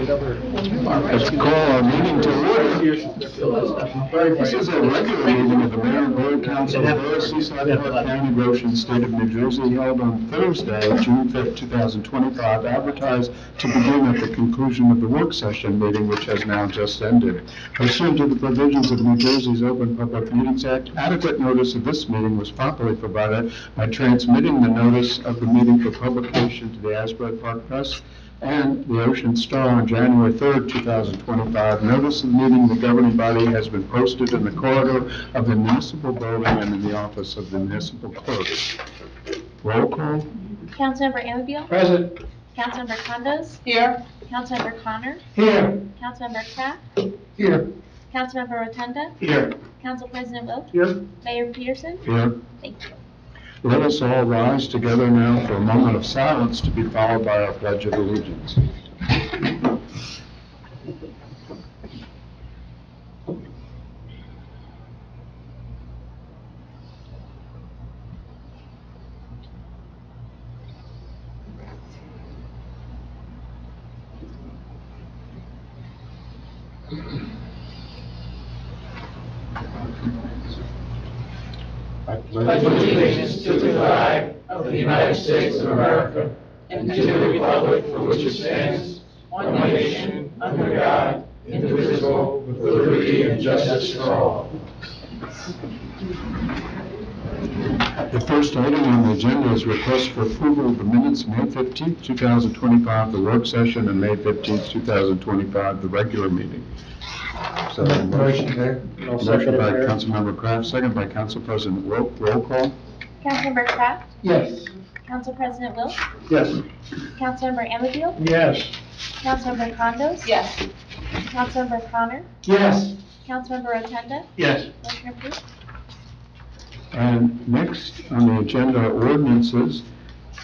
Let's call our meeting to order. This is a regular meeting of the Mayor and Borough Council of Borough, Seaside, Park County, Ocean, State of New Jersey, held on Thursday, June 5th, 2025, advertised to begin at the conclusion of the work session meeting, which has now just ended. Pursuant to the provisions of New Jersey's Open Public Meetings Act, adequate notice of this meeting was properly provided by transmitting the notice of the meeting for publication to the Asbury Park Press and the Ocean Star on January 3rd, 2025. Notice of the meeting, the governing body has been posted in the corridor of the municipal building and in the office of the municipal clerk. Roll call. Councilmember Anfield? Present. Councilmember Condos? Here. Councilmember Connor? Here. Councilmember Kraft? Here. Councilmember Rotunda? Here. Council President Wilk? Here. Mayor Peterson? Here. Thank you. Let us all rise together now for a moment of silence to be followed by our Pledge of Allegiance. I Pledge allegiance to the flag of the United States of America and to the republic for which it stands, one nation, under God, indivisible, with liberty and justice for all. The first item on the agenda is request for approval of the minutes, May 15th, 2025, the work session, and May 15th, 2025, the regular meeting. So, motion there. Motion by Councilmember Kraft, second by Council President Wilk. Roll call. Councilmember Kraft? Yes. Council President Wilk? Yes. Councilmember Anfield? Yes. Councilmember Condos? Yes. Councilmember Connor? Yes. Councilmember Rotunda? Yes. Motion approved. And next on the agenda are ordinances.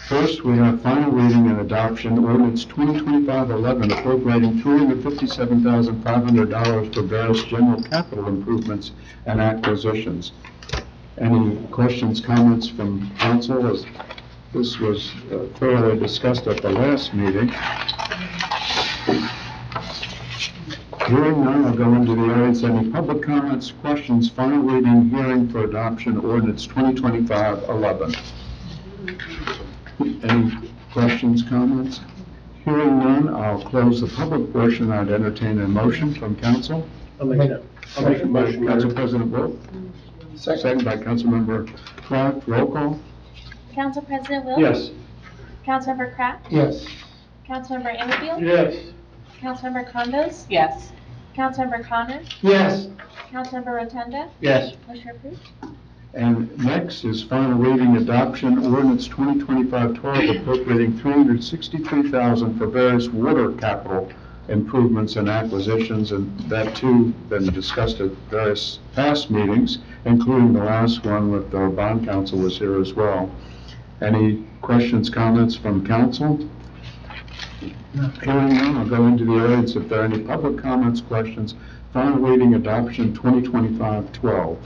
First, we have final reading and adoption, ordinance 2025-11, appropriating $357,500 for various general capital improvements and acquisitions. Any questions, comments from council? As this was thoroughly discussed at the last meeting. Hearing none, I'll go into the audience. Any public comments, questions, final reading, hearing for adoption, ordinance 2025-11. Any questions, comments? Hearing none, I'll close the public portion. I'd entertain a motion from council. I'll make a motion. Council President Wilk. Second by Councilmember Kraft. Roll call. Council President Wilk? Yes. Councilmember Kraft? Yes. Councilmember Anfield? Yes. Councilmember Condos? Yes. Councilmember Connor? Yes. Councilmember Rotunda? Yes. Motion approved. And next is final reading adoption, ordinance 2025-12, appropriating $363,000 for various water capital improvements and acquisitions, and that too been discussed at various past meetings, including the last one with our bond council was here as well. Any questions, comments from council? Hearing none, I'll go into the audience if there are any public comments, questions. Final reading adoption 2025-12.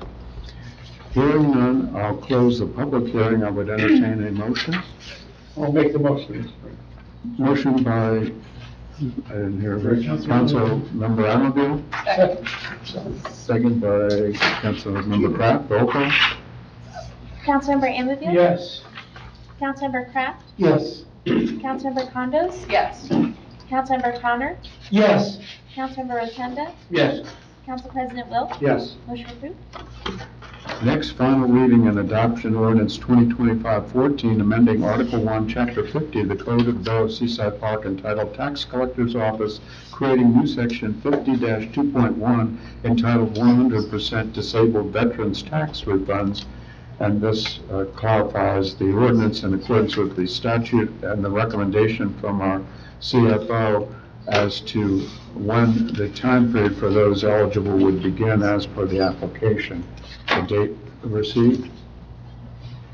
Hearing none, I'll close the public hearing. I would entertain a motion. I'll make the motion. Motion by, I didn't hear, Councilmember Anfield. Second by Councilmember Kraft. Roll call. Councilmember Anfield? Yes. Councilmember Kraft? Yes. Councilmember Condos? Yes. Councilmember Connor? Yes. Councilmember Rotunda? Yes. Council President Wilk? Yes. Motion approved. Next, final reading and adoption ordinance 2025-14, amending Article 1, Chapter 50 of the Code of the Borough of Seaside Park entitled Tax Collector's Office, creating new section 50-2.1 entitled 100% Disabled Veterans Tax Refunds. And this clarifies the ordinance in accordance with the statute and the recommendation from our CFO as to when the time period for those eligible would begin as per the application. The date received?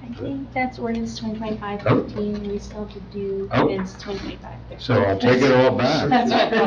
I think that's ordinance 2025-15. We still have to do Oh. ordinance 2025-15. So I'll take it all back. That's what I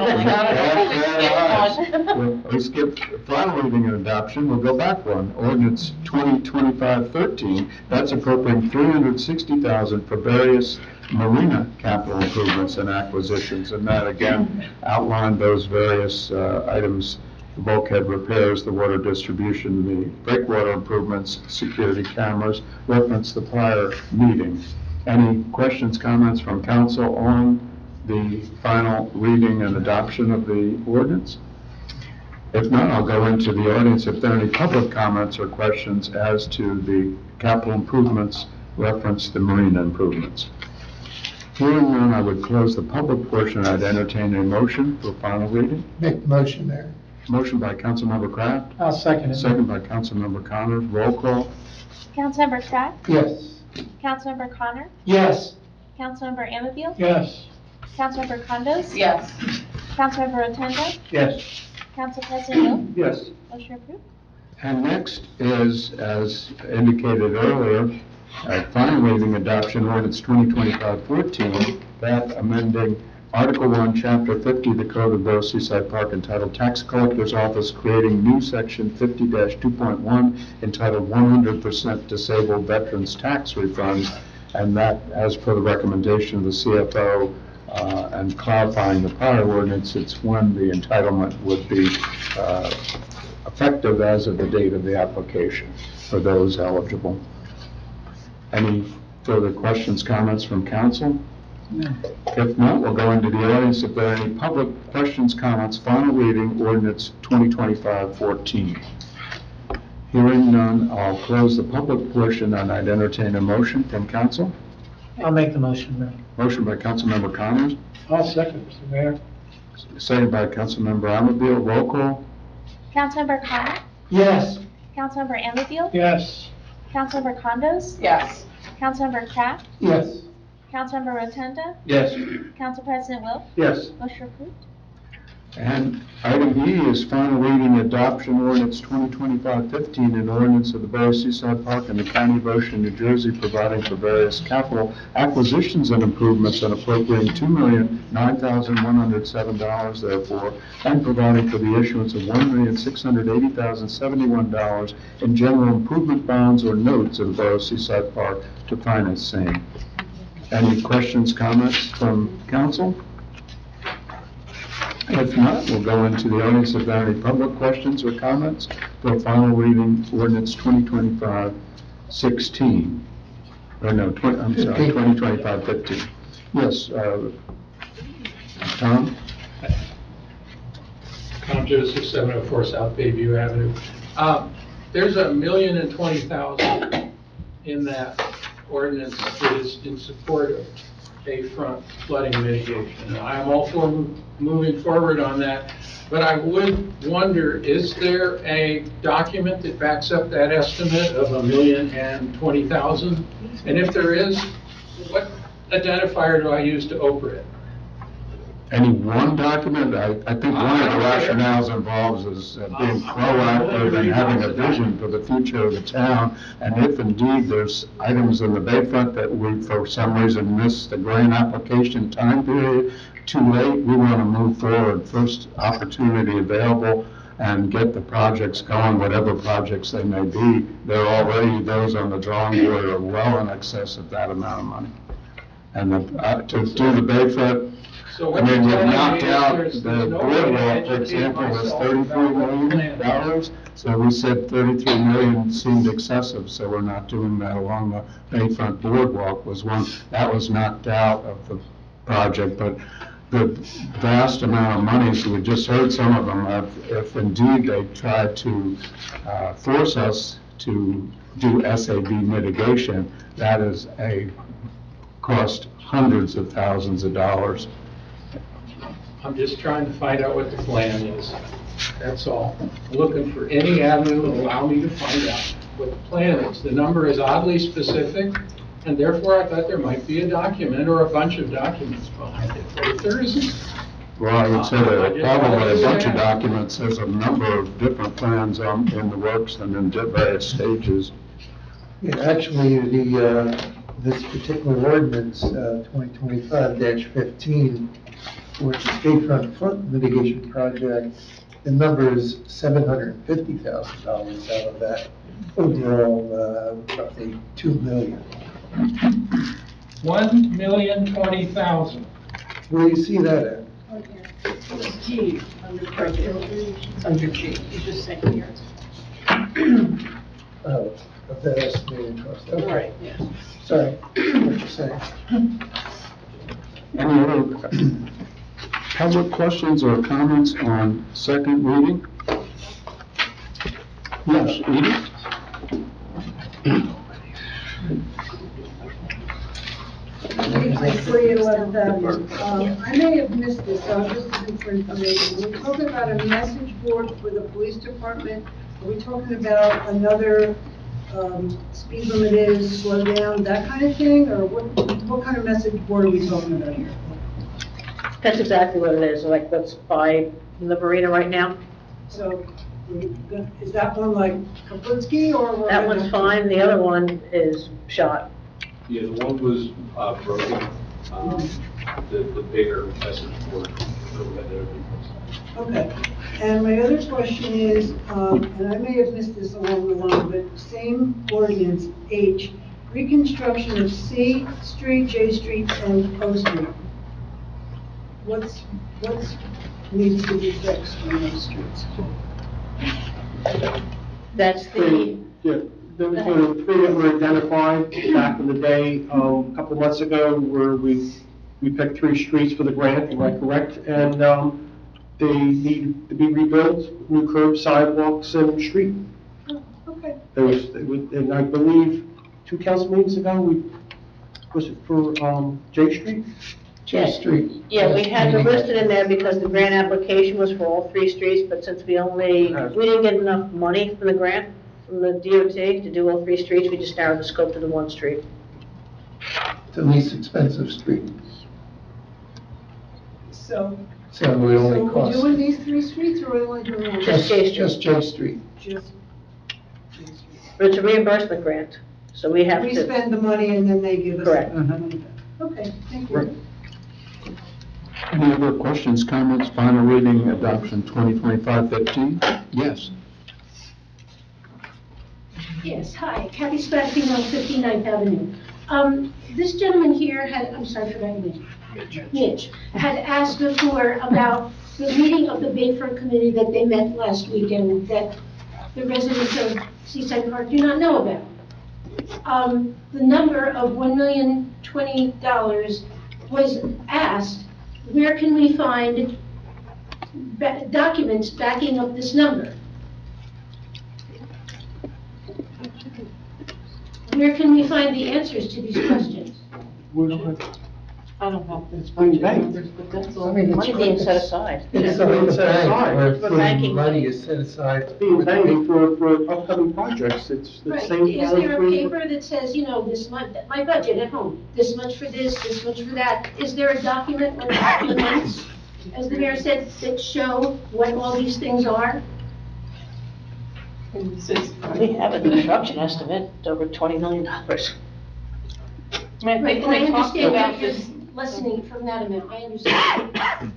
thought. We skipped final reading and adoption. We'll go back one. Ordinance 2025-13. That's appropriating $360,000 for various marina capital improvements and acquisitions, and that again outlined those various items: the bulkhead repairs, the water distribution, the breakwater improvements, security cameras, referenced the prior meeting. Any questions, comments from council on the final reading and adoption of the ordinance? If not, I'll go into the audience if there are any public comments or questions as to the capital improvements, reference the marina improvements. Hearing none, I would close the public portion. I'd entertain a motion for final reading. Make the motion there. Motion by Councilmember Kraft, I'll second it. second by Councilmember Connors. Roll call. Councilmember Kraft, Yes. Councilmember Connor, Yes. Councilmember Anfield, Yes. Councilmember Condos, Yes. Councilmember Rotunda, Yes. Council President Wu, Yes. motion approved. And next is, as indicated earlier, final reading adoption ordinance 2025-14, that amending Article 1, Chapter 50 of the Code of the Seaside Park entitled Tax Collector's Office, creating new Section 50-2.1 entitled 100% Disabled Veterans Tax Refunds, and that, as per the recommendation of the CFO, and clarifying the prior ordinance, it's when the entitlement would be effective as of the date of the application for those eligible. Any further questions, comments from council? If not, we'll go into the audience if there are any public questions, comments. Final reading, ordinance 2025-14. Hearing none, I'll close the public portion and I'd entertain a motion from council. I'll make the motion, Mayor. Motion by Councilmember Connors, I'll second, Mr. Mayor. second by Councilmember Ammaville. Roll call. Councilmember Connor, Yes. Councilmember Anfield, Yes. Councilmember Condos, Yes. Councilmember Kraft, Yes. Councilmember Rotunda, Yes. Council President Wu, Yes. motion approved. And item E is final reading adoption ordinance 2025-15, an ordinance of the Borough of Seaside Park and the County of Ocean, New Jersey, providing for various capital acquisitions and improvements and appropriating $2,009,107 therefore, and providing for the issuance of $1,680,071 in general improvement bonds or notes of the Borough of Seaside Park to finance same. Any questions, comments from council? If not, we'll go into the audience if there are any public questions or comments for final reading ordinance 2025-16. Or no, 2025-15. Yes, Tom? Tom Joseph, 704 South Bayview Avenue. There's $1,020,000 in that ordinance that is in support of bayfront flooding mitigation. I'm all for moving forward on that, but I would wonder, is there a document that backs up that estimate of $1,020,000? And if there is, what identifier do I use to open it? Any one document? I think one of the rationales involves is being proactive and having a vision for the future of the town. And if indeed there's items in the bayfront that we, for some reason, missed the grant application time period, too late, we want to move forward, first opportunity available, and get the projects going, whatever projects they may be. They're already, those on the drawing board are well in excess of that amount of money. And to do the bayfront, So I what mean, you're we've telling me knocked is out there's the no way to boardwalk, for educate example, was myself $33 about what the million. plan is. So we said 33 million seemed excessive, so we're not doing that along the Bayfront Boardwalk was one, that was knocked out of the project, but the vast amount of money, so we just heard some of them, if indeed they tried to force us to do SAB mitigation, that is a cost hundreds of thousands of dollars. I'm just trying to find out what the plan is. That's all. I'm looking for any avenue that will allow me to find out what the plan is. The number is oddly specific, and therefore I thought there might be a document or a bunch of documents behind it. But if there isn't, Well, I would say there are probably a bunch of documents. There's a number of different plans in the works and in various stages. Yeah, actually, this particular ordinance, 2025-15, which is bayfront flood mitigation project, the number is $750,000 out of that overall, roughly $2 million. $1,020,000. Where do you see that at? G, under budget. It's under G, he's just saying here. Oh, of that estimated cost, okay, Right, yes. sorry, what you're saying. Any other public questions or comments on second reading? Yes, Edie? I may have missed this, so I'm just looking for information. We're talking about a message board for the police department. Are we talking about another speed limit is, slow down, that kind of thing? Or what kind of message board are we talking about here? That's exactly what it is, like what's by the marina right now. So is that one like Kaplinski or? That one's fine, the other one is shot. Yeah, the one was broken, the bigger message board. Okay, and my other question is, and I may have missed this along the line, but same ordinance, H, reconstruction of C Street, J Street, and O Street. What's needs to be fixed on those streets? That's the, Yeah, those were the three that were identified back in the day, a couple months ago, where we picked 3 streets for the grant, am I correct? And they need to be rebuilt, new curb, sidewalks, and street. Okay. And I believe 2 council meetings ago, was it for J Street? J Street. yeah, we had to list it in there because the grant application was for all 3 streets, but since we didn't get enough money from the grant, from the DOT to do all 3 streets, we just narrowed the scope to the 1 street. The least expensive street, So so it only we're costs, doing these 3 streets or we're only doing one? Just J Street. just J Street. Just J Street. But it's a reimbursement grant, so we have We to, spend the money and then they give us. Correct. the money back. Okay, thank you. Any other questions, comments, final reading, adoption 2025-15? Yes. Yes, hi, Kathy Spatafino, 59th Avenue. This gentleman here had, I'm sorry, I forgot your name. Mitch, had asked before about the meeting of the Bayfront Committee that they met last weekend that the residents of Seaside Park do not know about. The number of $1,020,000 was asked, where can we find documents backing up this number? Where can we find the answers to these questions? I don't have this being budget banked. numbers, but that's all. I mean, money being set aside. It's Yeah, being it's set set aside. aside, For banking money money. is set aside. Being banked for upcoming projects, it's the Right, same. is there a paper that says, you know, this month, my budget at home, this much for this much for that? Is there a document or documents, as the mayor said, that show what all these things are? We have a construction estimate, it's over $20 million. I Right, think and I we talked understand about that you're this. lessening from that amount, I understand.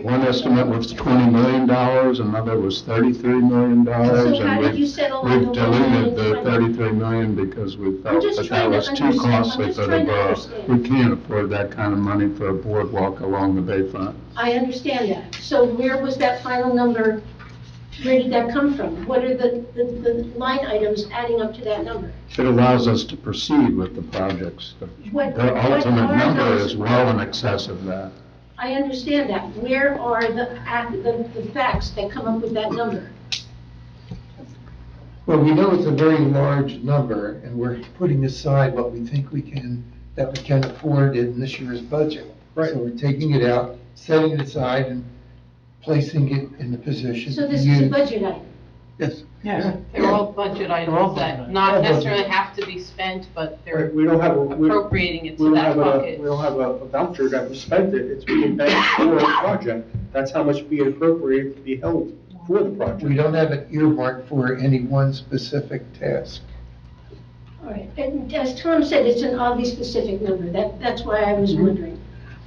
One estimate was $20 million, another was $33 million. So how did you settle on the We've diluted the 1,020,000? $33 million because we I'm felt just that trying that to was too understand. costly I'm just for the trying to borough. understand. We can't afford that kind of money for a boardwalk along the bayfront. I understand that. So where was that final number, where did that come from? What are the line items adding up to that number? It allows us to proceed with the projects. What The ultimate are number those? is well in excess of that. I understand that. Where are the facts that come up with that number? Well, we know it's a very large number, and we're putting aside what we think that we can afford in this year's budget. Right. So we're taking it out, setting it aside, and placing it in the position. So to this is a use- budget item. Yes. Yeah, they're all budget all items budget. that not All budget. necessarily have to be spent, but they're We don't have appropriating it we to don't that have bucket. we don't have a voucher that we spent it, it's being banked for a project. That's how much being appropriated to be held for the project. We don't have it earmarked for any one specific task. All right. And as Tom said, it's an oddly specific number. That's why I was wondering.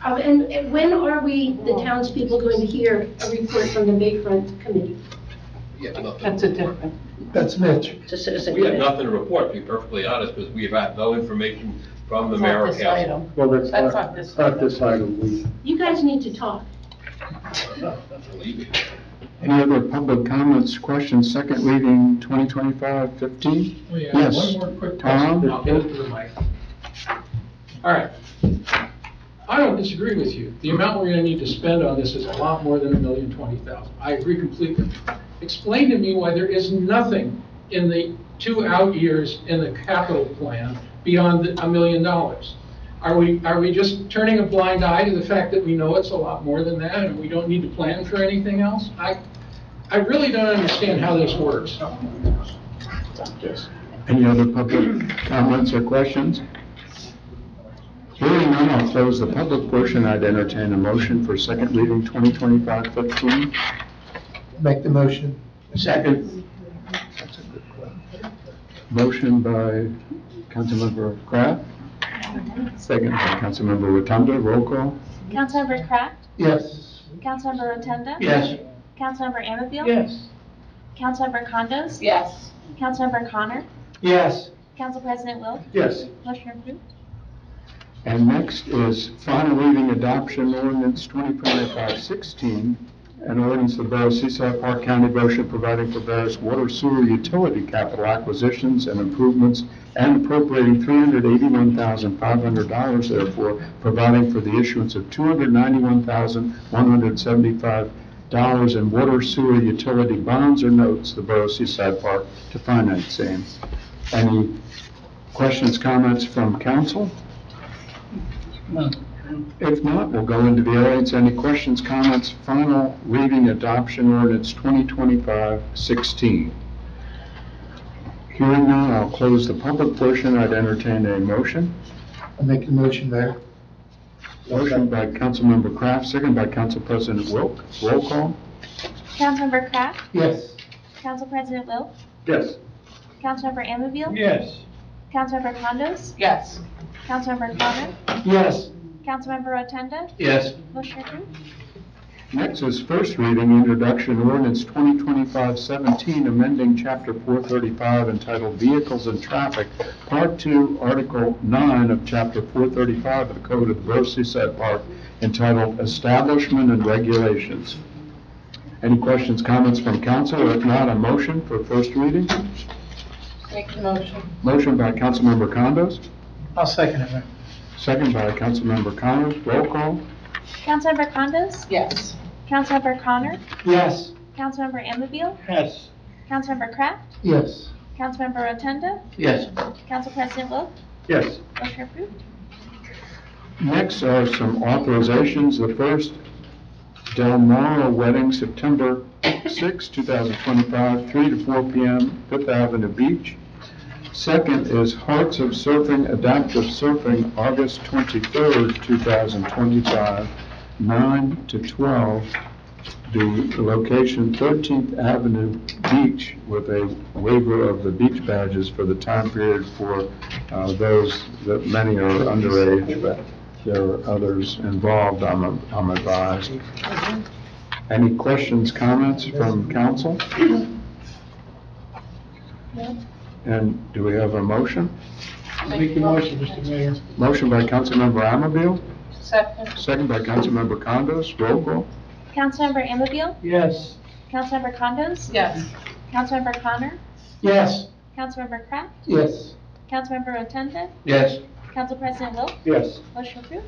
And when are we, the townspeople, going to hear a report from the Bayfront Committee? That's a different, That's Mitch. It's a citizen We have committee. nothing to report, to be perfectly honest, because we've had no information from the It's mayor not or this council. item. Well, That's not this not this item. You guys need to talk. Believe me. Any other public comments, questions, second reading 2025-15? Oh, yeah, Yes. one more quick Tom? question, I'll get it to the mic. All right. I don't disagree with you. The amount we're gonna need to spend on this is a lot more than $1,020,000. I agree completely. Explain to me why there is nothing in the 2 out years in the capital plan beyond $1 million. Are we just turning a blind eye to the fact that we know it's a lot more than that and we don't need to plan for anything else? I really don't understand how this works. Any other public comments or questions? Hearing none, I'll close the public portion. I'd entertain a motion for second reading 2025-15. Make the motion. Second. Motion by Councilmember Kraft. Second by Councilmember Rotunda. Roll call. Councilmember Kraft, Yes. Councilmember Rotunda. Yes. Councilmember Anfield. Yes. Councilmember Condos. Yes. Councilmember Connor. Yes. Council President Wilk. Yes. Motion approved. And next is final reading adoption ordinance 2025-16, an ordinance of the Borough of Seaside, Park County, Ocean, providing for various water sewer utility capital acquisitions and improvements and appropriating $381,500 therefore, providing for the issuance of $291,175 in water sewer utility bonds or notes, the Borough of Seaside Park, to finance same. Any questions, comments from council? If not, we'll go into the audience. Any questions, comments? Final reading adoption ordinance 2025-16. Hearing none, I'll close the public portion. I'd entertain a motion. I'll make the motion, Mayor. Motion by Councilmember Kraft, second by Council President Wilk. Roll call. Councilmember Kraft, Yes. Council President Wilk, Yes. Councilmember Anfield. Yes. Councilmember Condos. Yes. Councilmember Connor. Yes. Councilmember Rotunda. Yes. Motion approved. Next is first reading introduction ordinance 2025-17, amending Chapter 435 entitled Vehicles and Traffic, Part 2, Article 9 of Chapter 435 of the Code of the Borough of Seaside Park, entitled Establishment and Regulations. Any questions, comments from council? If not, a motion for first reading. Make the motion. Motion by Councilmember Condos, I'll second it, Mayor. second by Councilmember Connors. Roll call. Councilmember Condos. Yes. Councilmember Connor. Yes. Councilmember Anfield. Yes. Councilmember Kraft. Yes. Councilmember Rotunda. Yes. Council President Wilk. Yes. Motion approved. Next are some authorizations. The first, Del Moro Wedding, September 6, 2025, 3 to 4 p.m., 5th Avenue Beach. Second is Hearts of Surfing, Adaptive Surfing, August 23rd, 2025, 9 to 12. The location, 13th Avenue Beach, with a waiver of the beach badges for the time period for those that many are underage, but there are others involved, I'm advised. Any questions, comments from council? And do we have a motion? Make the motion, Mr. Mayor. Motion by Councilmember Amabile, Second. second by Councilmember Condos. Roll call. Councilmember Anfield. Yes. Councilmember Condos. Yes. Councilmember Connor. Yes. Councilmember Kraft. Yes. Councilmember Rotunda. Yes. Council President Wilk. Yes. Motion approved.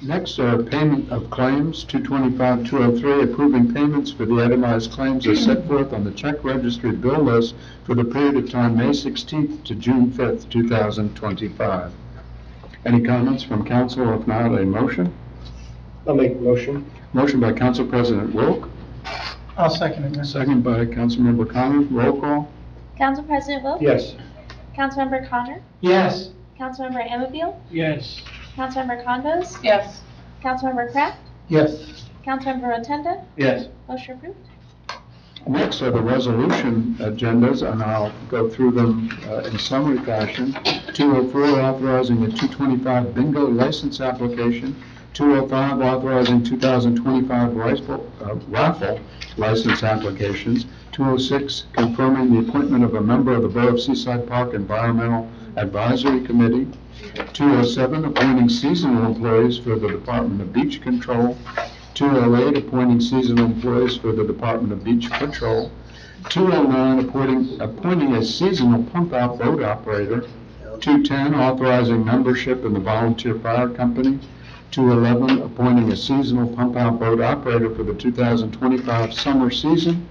Next are payment of claims, 225-203, approving payments for the itemized claims as set forth on the check registry bill list for the period of time May 16th to June 5th, 2025. Any comments from council? If not, a motion? I'll make the motion. Motion by Council President Wilk, I'll second it, Mayor. second by Councilmember Connors. Roll call. Council President Wilk. Yes. Councilmember Connor. Yes. Councilmember Anfield. Yes. Councilmember Condos. Yes. Councilmember Kraft. Yes. Councilmember Rotunda. Yes. Motion approved. Next are the resolution agendas, and I'll go through them in summary fashion. 204, authorizing a 225 bingo license application 205, authorizing 2025 raffle license applications. 206, confirming the appointment of a member of the Borough of Seaside Park Environmental Advisory Committee. 207, appointing seasonal employees for the Department of Beach Control. 208, appointing seasonal employees for the Department of Beach Patrol. 209, appointing a seasonal pump-out boat operator. 210, authorizing membership in the volunteer fire company. 211, appointing a seasonal pump-out boat operator for the 2025 summer season.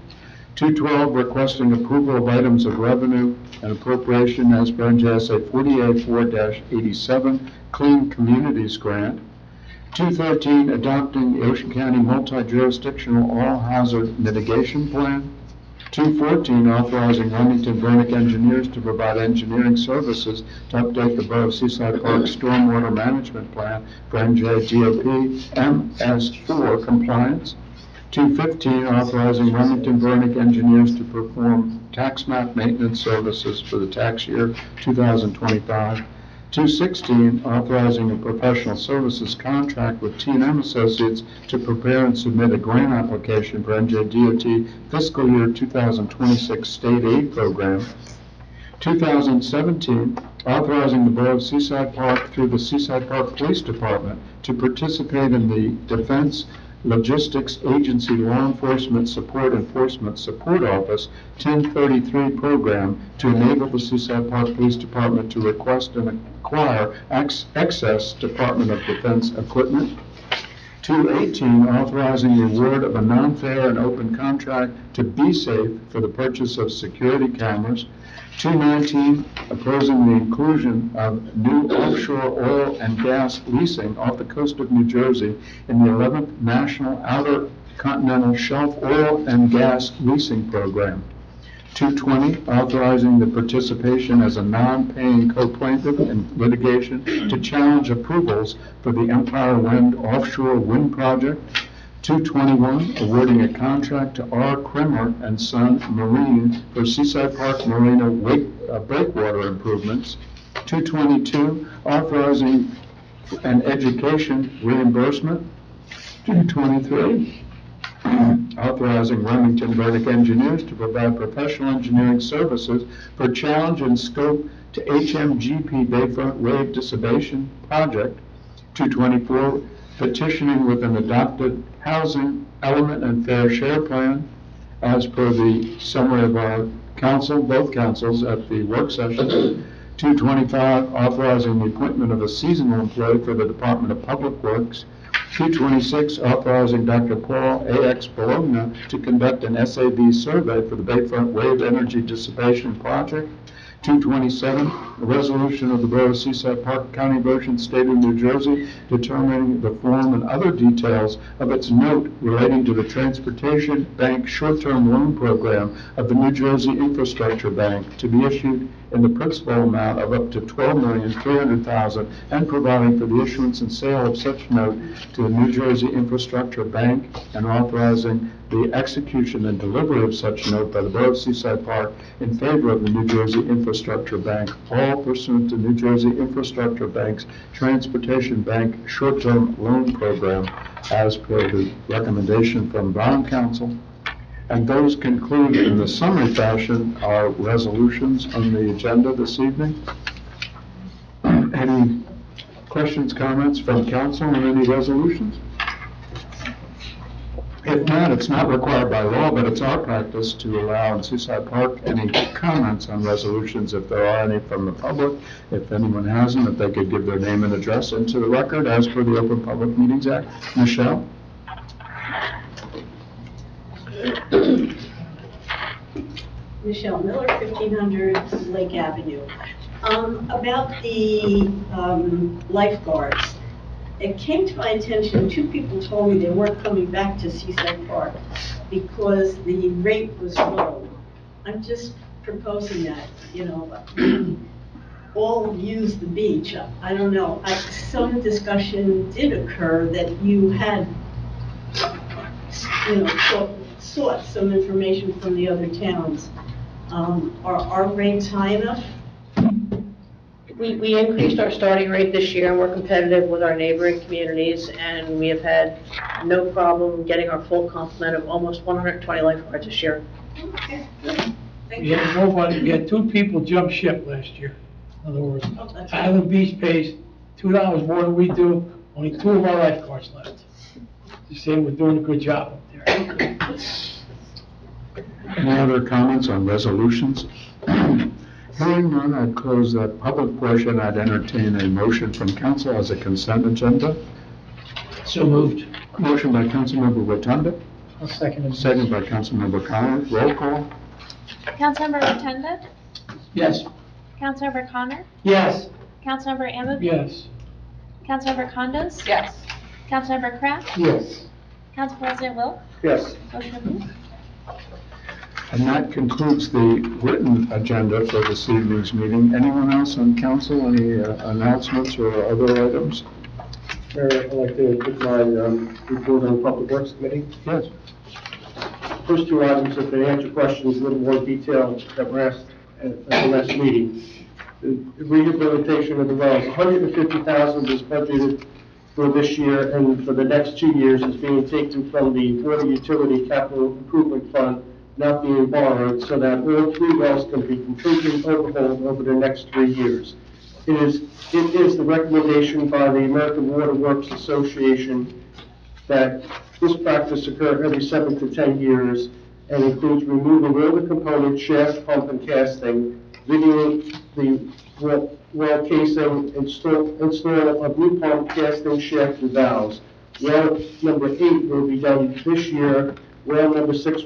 212, requesting approval of items of revenue and appropriation as per NJSA 48-4-87 Clean Communities Grant. 213, adopting the Ocean County Multi-Jurisdictional All-Hazard Mitigation Plan. 214, authorizing Remington Vernick Engineers to provide engineering services to update the Borough of Seaside Park Stormwater Management Plan for NJDOP MS4 compliance. 215, authorizing Remington Vernick Engineers to perform tax map maintenance services for the tax year 2025. 216, authorizing a professional services contract with T&M Associates to prepare and submit a grant application for NJDOT fiscal year 2026 state aid program. 2017, authorizing the Borough of Seaside Park through the Seaside Park Police Department to participate in the Defense Logistics Agency Law Enforcement Support Office 1033 program to enable the Seaside Park Police Department to request and acquire excess Department of Defense equipment. 218, authorizing the award of a non-fair and open contract to Be Safe for the purchase of security cameras. 219, opposing the inclusion of new offshore oil and gas leasing off the coast of New Jersey in the 11th National Outer Continental Shelf Oil and Gas Leasing Program. 220, authorizing the participation as a non-paying co-plaintiff in litigation to challenge approvals for the Empire Wind offshore wind project. 221, awarding a contract to R. Kremer and Son Marine for Seaside Park Marina breakwater improvements. 222, authorizing an education reimbursement. 223, authorizing Remington Vernick Engineers to provide professional engineering services for challenge and scope to HMGP Bayfront Wave Dissipation Project. 224, petitioning with an adopted housing element and fair share plan as per the summary of our council, both councils at the work session. 225, authorizing the appointment of a seasonal employee for the Department of Public Works. 226, authorizing Dr. Paul A.X. Bologna to conduct an SAB survey for the Bayfront Wave Energy Dissipation Project. 227, a resolution of the Borough of Seaside Park, County of Ocean, State of New Jersey, determining the form and other details of its note relating to the Transportation Bank Short-Term Loan Program of the New Jersey Infrastructure Bank to be issued in the principal amount of up to $12,300,000 and providing for the issuance and sale of such note to the New Jersey Infrastructure Bank and authorizing the execution and delivery of such note by the Borough of Seaside Park in favor of the New Jersey Infrastructure Bank, all pursuant to New Jersey Infrastructure Bank's Transportation Bank Short-Term Loan Program as per the recommendation from bond counsel. And those conclude in the summary fashion our resolutions on the agenda this evening. Any questions, comments from council on any resolutions? If not, it's not required by law, but it's our practice to allow in Seaside Park any comments on resolutions if there are any from the public. If anyone has them, if they could give their name and address into the record as per the Open Public Meetings Act. Michelle? Michelle Miller, 1500 Lake Avenue. About the lifeguards. It came to my attention, two people told me they weren't coming back to Seaside Park because the rate was low. I'm just proposing that, all use the beach. I don't know. Some discussion did occur that you had, sought some information from the other towns. Are our rates high enough? We increased our starting rate this year, and we're competitive with our neighboring communities, and we have had no problem getting our full complement of almost 120 lifeguards this year. Okay, good. Thank We you. had nobody, we had 2 people jump ship last year. In other words, Oh, that's Island Beach pays $2 more than we do, only 2 of our lifeguards left. Just saying, we're doing a good job up there. Any other comments on resolutions? Hearing none, I'd close that public portion. I'd entertain a motion from council as a consent agenda. So moved. Motion by Councilmember Rotunda, I'll second it. second by Councilmember Connor. Roll call. Councilmember Rotunda, Yes. Councilmember Connor, Yes. Councilmember Amity, Yes. Councilmember Condos, Yes. Councilmember Kraft, Yes. Council President Wilk, Yes. motion approved. And that concludes the written agenda for this evening's meeting. Anyone else on council, any announcements or other items? Mayor, I'd like to put my report on Public Works Committee. Yes. First 2 items, if they answer questions, a little more detail that were asked at the last meeting. The rehabilitation of the wells, $150,000 is budgeted for this year, and for the next 2 years is being taken from the Water Utility Capital Improvement Fund, not being borrowed, so that all 3 wells can be completely overhauled over the next 3 years. It is the recommendation by the American Water Works Association that this practice occur every 7 to 10 years and includes removing all the components, shaft, pump, and casting, videoing the well casing, install of new pump, casting, shaft, and valves. Well number 8 will be done this year, well number 6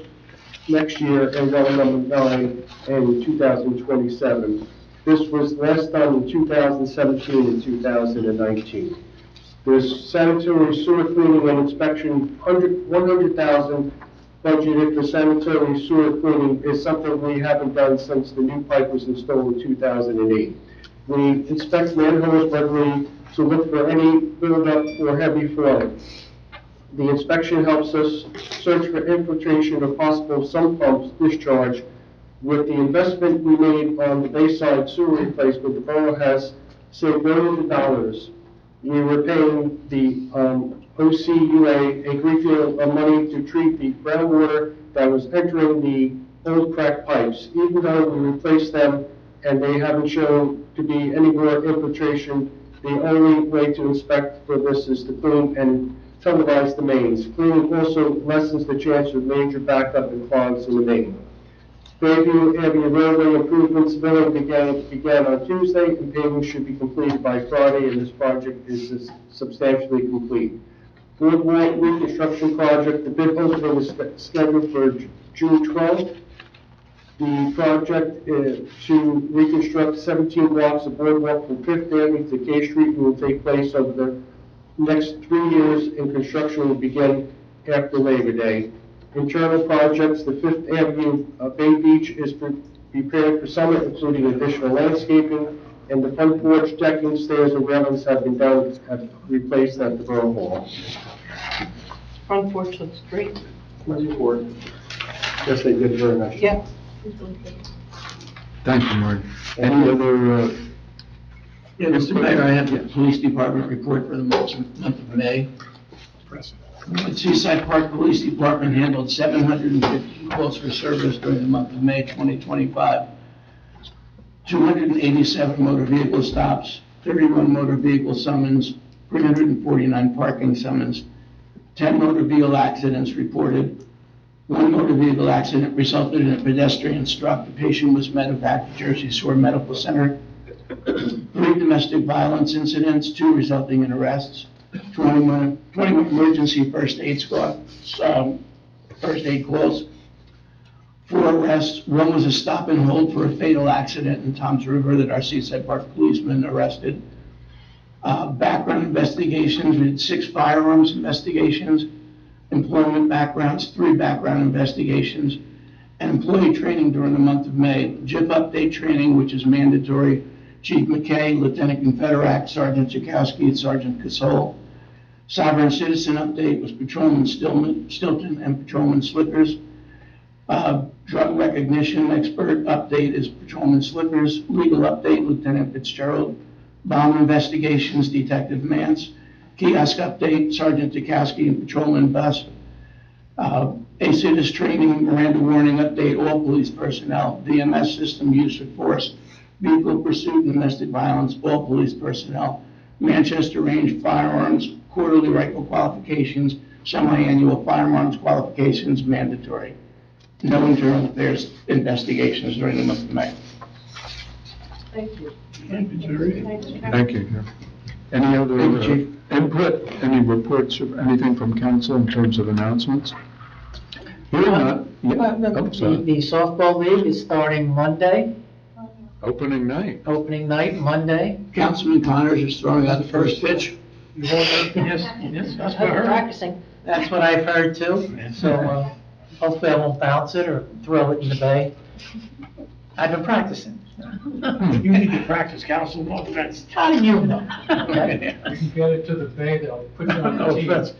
next year, and well number 9 in 2027. This was last done in 2017 and 2019. There's sanitary sewer cleaning and inspection, $100,000 budgeted for sanitary sewer cleaning is something we haven't done since the new pipe was installed in 2008. We inspect manholes regularly to look for any buildup or heavy flow. The inspection helps us search for infiltration of possible sump pumps discharge. With the investment we made on the Bayside sewer replacement, the borough has saved millions of dollars. We were paying the OCUA a great deal of money to treat the groundwater that was entering the old cracked pipes. Even though we replaced them and they haven't shown to be any more infiltration, the only way to inspect for this is to clean and televise the mains. Cleaning also lessens the chance of major backup and clogs in the main. Fairview Avenue roadway improvements billing began on Tuesday, and paving should be completed by Friday, and this project is substantially complete. Boardwalk reconstruction project, the bid opening is scheduled for June 12th. The project to reconstruct 17 blocks of boardwalk from 5th Avenue to K Street will take place over the next 3 years, and construction will begin after Labor Day. Internal projects, the 5th Avenue Bay Beach is prepared for summer, including additional landscaping, and the front porch decking, stairs, and railings have been replaced at the Borough Hall. Front porch looks great. Yes, they did very nice. Yeah. Thank you, Mark. Any other, Yeah, Mr. Mayor, I have the police department report for the month of May. The Seaside Park Police Department handled 750 calls for service during the month of May 2025. 287 motor vehicle stops, 31 motor vehicle summons, 349 parking summons, 10 motor vehicle accidents reported. 1 motor vehicle accident resulted in a pedestrian struck. The patient was medevac to Jersey Shore Medical Center. 3 domestic violence incidents, 2 resulting in arrests. 21 emergency first aid calls, 4 arrests. 1 was a stop and hold for a fatal accident in Toms River that our Seaside Park policemen arrested. Background investigations, we had 6 firearms investigations, employment backgrounds, 3 background investigations, and employee training during the month of May. JIP update training, which is mandatory. Chief McKay, Lieutenant Confederac, Sergeant Jakowski, and Sergeant Casole. Sovereign Citizen update was Patrolman Stilton and Patrolman Slickers. Drug recognition expert update is Patrolman Slippers. Legal update, Lieutenant Fitzgerald. Bomb investigations, Detective Mance. Kiosk update, Sergeant Dukowski and Patrolman Bus. ACIDIS training, Miranda warning update, all police personnel. DMS system use of force, vehicle pursuit and domestic violence, all police personnel. Manchester Range firearms, quarterly rifle qualifications, semi-annual firearms qualifications, mandatory. No internal affairs investigations during the month of May. Thank you. Thank you. Any other Thank you, input, any reports, or anything from council in terms of announcements? Hearing none. Yeah. Oh, sorry. The softball league is starting Monday, Opening night. opening night, Monday. Councilman Connors is throwing out the first pitch. Yes, that's what I heard. Practicing. That's what I've heard too. So hopefully I won't bounce it or throw it in the bay. I've been practicing. You need to practice, Council, no offense. How do you know? If you get it to the bay, they'll put you on the No team. offense.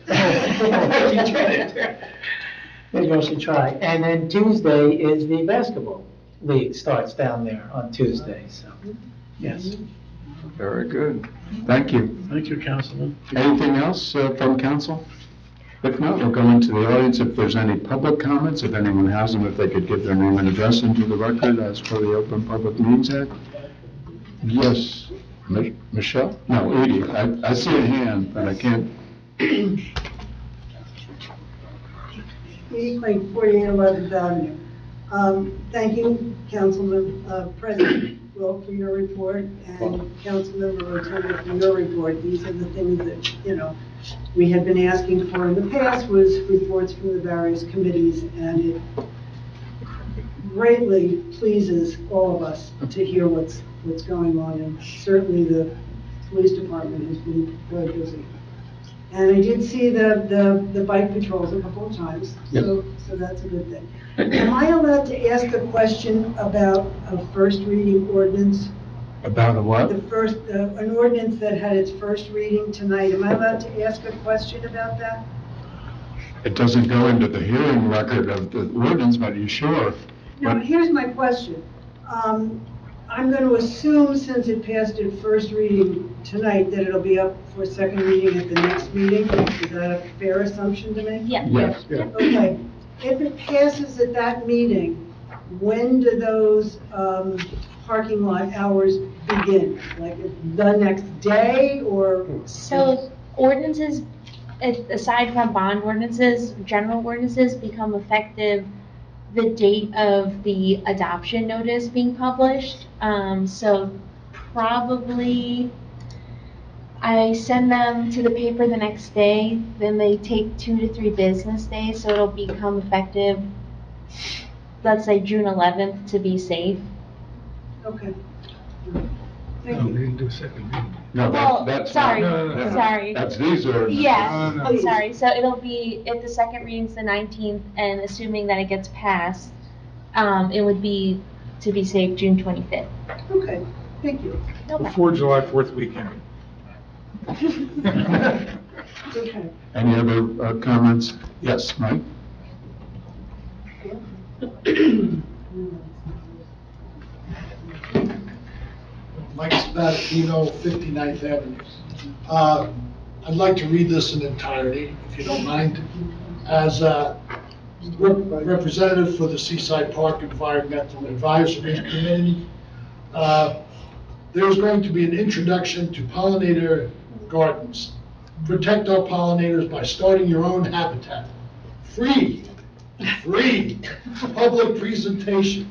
Maybe I should try. And then Tuesday is the basketball league starts down there on Tuesday, so, yes. Very good. Thank you. Thank you, Councilman. Anything else from council? If not, we'll go into the audience. If there's any public comments, if anyone has them, if they could give their name and address into the record as per the Open Public Meetings Act. Yes, Michelle? No, Edie. I see a hand, but I can't. 4811 Avenue. Thank you, Councilman, President Will, for your report, and Councilmember Rotunda for your report. These are the things that, we had been asking for in the past, was reports from the various committees, and it greatly pleases all of us to hear what's going on, and certainly the police department has been very busy. And I did see the bike patrols a couple of times, so that's a good thing. Am I allowed to ask a question about a first reading ordinance? About a what? The first, an ordinance that had its first reading tonight. Am I allowed to ask a question about that? It doesn't go into the hearing record of the ordinance, but you sure? Now, here's my question. I'm going to assume, since it passed its first reading tonight, that it'll be up for second reading at the next meeting. Is that a fair assumption to make? Yeah. Yes. Okay. If it passes at that meeting, when do those parking lot hours begin? Like the next day, or? So ordinances, aside from bond ordinances, general ordinances become effective the date of the adoption notice being published. So probably I send them to the paper the next day, then they take 2 to 3 business days, so it'll become effective, let's say June 11th, to be safe. Okay. Thank you. didn't do a second reading. No, Well, that's. sorry, not- sorry. That's these ordinances. Yes, No. I'm sorry. So it'll be, if the second reading's the 19th, and assuming that it gets passed, it would be, to be safe, June 25th. Okay, thank you. No problem. Before July 4th weekend. Okay. Any other comments? Yes, Mike? Mike Spadafino, 59th Avenue. I'd like to read this in entirety, if you don't mind. As a representative for the Seaside Park Environmental Advisory Committee, there's going to be an introduction to pollinator gardens. Protect our pollinators by starting your own habitat. Free public presentation,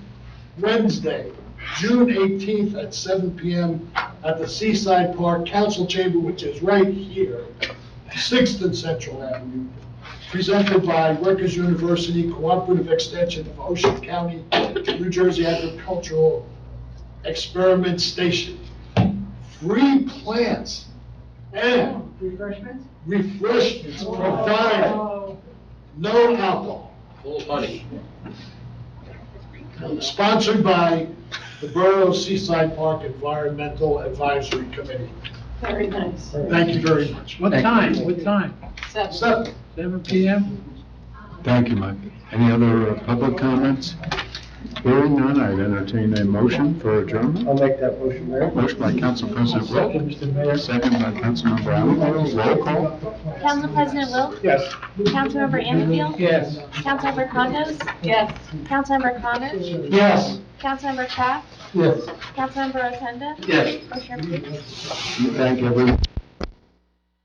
Wednesday, June 18th at 7 p.m. at the Seaside Park Council Chamber, which is right here, 6th and Central Avenue, presented by Rutgers University Cooperative Extension of Ocean County, New Jersey Agricultural Experiment Station. Free plants and refreshments provided. No alcohol. Full money. Sponsored by the Borough Seaside Park Environmental Advisory Committee. Very nice. Thank you very much. What time? What time? 7. 7 p.m.? Thank you, Mike. Any other public comments? Hearing none, I'd entertain a motion for adjournment. I'll make that motion, Mayor. Motion by Council President Will. Second, Mr. Mayor. Second by Councilmember Abbott. Roll call. Council President Will? Yes. Councilmember Anfield? Yes. Councilmember Condos? Yes. Councilmember Connor? Yes. Councilmember Kraft? Yes. Councilmember Rotunda? Yes. Motion approved. Thank everyone.